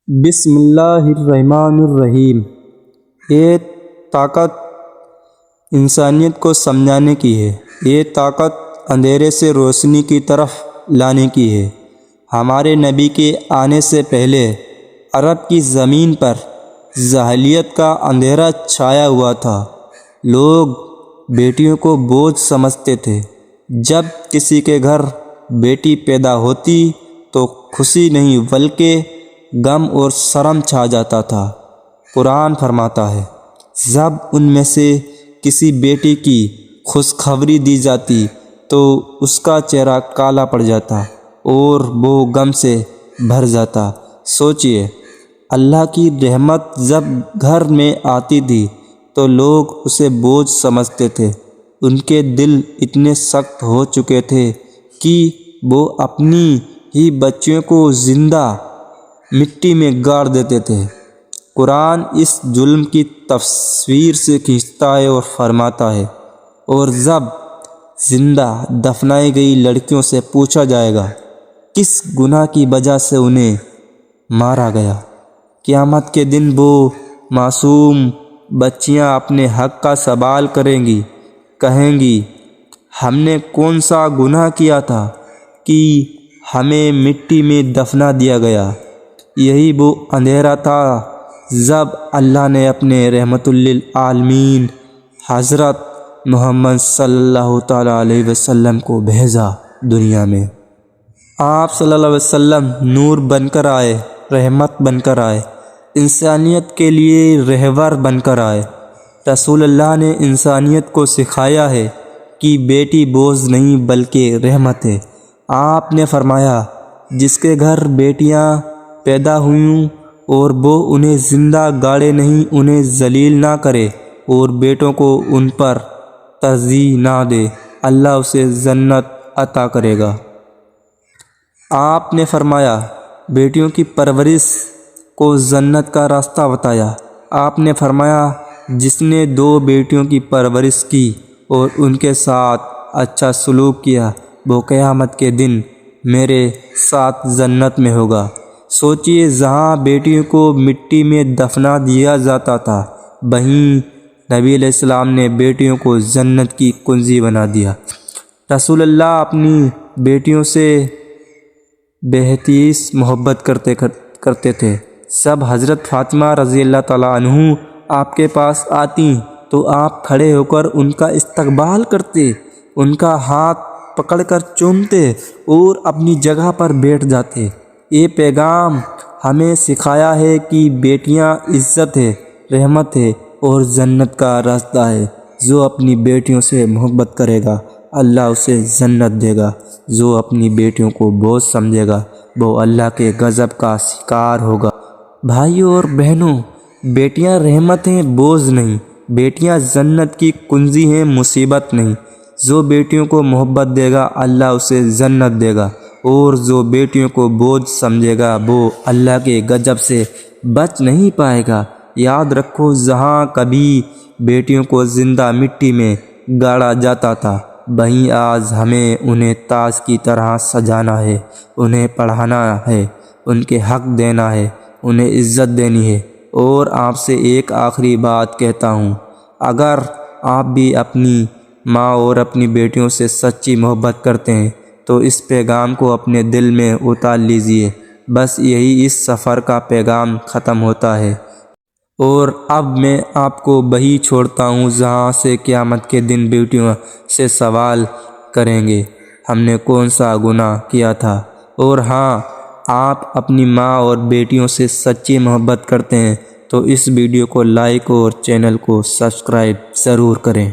بسم اللہ الرحمن الرحیم۔ یہ طاقت انسانیت کو سمجھانے کی ہے، یہ طاقت اندھیرے سے روشنی کی طرف لانے کی ہے۔ ہمارے نبی کے آنے سے پہلے عرب کی زمین پر جاہلیت کا اندھیرا چھایا ہوا تھا۔ لوگ بیٹیوں کو بوجھ سمجھتے تھے۔ جب کسی کے گھر بیٹی پیدا ہوتی تو خوشی نہیں بلکہ غم اور شرم چھا جاتا تھا۔ قرآن فرماتا ہے، جب ان میں سے کسی بیٹی کی خوشخبری دی جاتی تو اس کا چہرہ کالا پڑ جاتا اور وہ غم سے بھر جاتا۔ سوچئے، اللہ کی رحمت جب گھر میں آتی تھی تو لوگ اسے بوجھ سمجھتے تھے۔ ان کے دل اتنے سخت ہو چکے تھے کہ وہ اپنی ہی بچیوں کو زندہ مٹی میں گاڑ دیتے تھے۔ قرآن اس ظلم کی تصویر سے کھینچتا ہے اور فرماتا ہے، اور جب زندہ دفنائی گئی لڑکیوں سے پوچھا جائے گا کس گناہ کی وجہ سے انہیں مارا گیا، قیامت کے دن وہ معصوم بچیاں اپنے حق کا سوال کریں گی، کہیں گی ہم نے کون سا گناہ کیا تھا کہ ہمیں مٹی میں دفنا دیا گیا۔ یہی وہ اندھیرا تھا جب اللہ نے اپنے رحمت للعالمین حضرت محمد صلی اللہ تعالیٰ علیہ وسلم کو بھیجا دنیا میں۔ آپ صلی اللہ علیہ وسلم نور بن کر آئے، رحمت بن کر آئے، انسانیت کے لیے رہبر بن کر آئے۔ رسول اللہ نے انسانیت کو سکھایا ہے کہ بیٹی بوجھ نہیں بلکہ رحمت ہے۔ آپ نے فرمایا، جس کے گھر بیٹیاں پیدا ہوئیں اور وہ انہیں زندہ گاڑے نہیں، انہیں ذلیل نہ کرے اور بیٹوں کو ان پر ترجیح نہ دے، اللہ اسے جنت عطا کرے گا۔ آپ نے فرمایا، بیٹیوں کی پرورش کو جنت کا راستہ بتایا۔ آپ نے فرمایا، جس نے 2 بیٹیوں کی پرورش کی اور ان کے ساتھ اچھا سلوک کیا، وہ قیامت کے دن میرے ساتھ جنت میں ہوگا۔ سوچئے، جہاں بیٹیوں کو مٹی میں دفنا دیا جاتا تھا، وہیں نبی علیہ السلام نے بیٹیوں کو جنت کی کنجی بنا دیا۔ رسول اللہ اپنی بیٹیوں سے بہتیس محبت کرتے تھے۔ جب حضرت فاطمہ رضی اللہ تعالیٰ عنہ آپ کے پاس آتی تو آپ کھڑے ہو کر ان کا استقبال کرتے، ان کا ہاتھ پکڑ کر چومتے اور اپنی جگہ پر بیٹھ جاتے۔ یہ پیغام ہمیں سکھایا ہے کہ بیٹیاں عزت ہے، رحمت ہے اور جنت کا راستہ ہے۔ جو اپنی بیٹیوں سے محبت کرے گا، اللہ اسے جنت دے گا۔ جو اپنی بیٹیوں کو بوجھ سمجھے گا، وہ اللہ کے غضب کا شکار ہوگا۔ بھائیوں اور بہنوں، بیٹیاں رحمت ہیں، بوجھ نہیں۔ بیٹیاں جنت کی کنجی ہیں، مصیبت نہیں۔ جو بیٹیوں کو محبت دے گا، اللہ اسے جنت دے گا، اور جو بیٹیوں کو بوجھ سمجھے گا وہ اللہ کے غضب سے بچ نہیں پائے گا۔ یاد رکھو، جہاں کبھی بیٹیوں کو زندہ مٹی میں گاڑا جاتا تھا، وہیں آج ہمیں انہیں تاج کی طرح سجانا ہے، انہیں پڑھانا ہے، ان کے حق دینا ہے، انہیں عزت دینی ہے۔ اور آپ سے ایک آخری بات کہتا ہوں، اگر آپ بھی اپنی ماں اور اپنی بیٹیوں سے سچی محبت کرتے ہیں تو اس پیغام کو اپنے دل میں اتار لیجئے۔ بس یہی اس سفر کا پیغام ختم ہوتا ہے، اور اب میں آپ کو وہی چھوڑتا ہوں جہاں سے قیامت کے دن بیٹیوں سے سوال کریں گے، ہم نے کون سا گناہ کیا تھا۔ اور ہاں، آپ اپنی ماں اور بیٹیوں سے سچی محبت کرتے ہیں تو اس ویڈیو کو لائک اور چینل کو سبسکرائب ضرور کریں۔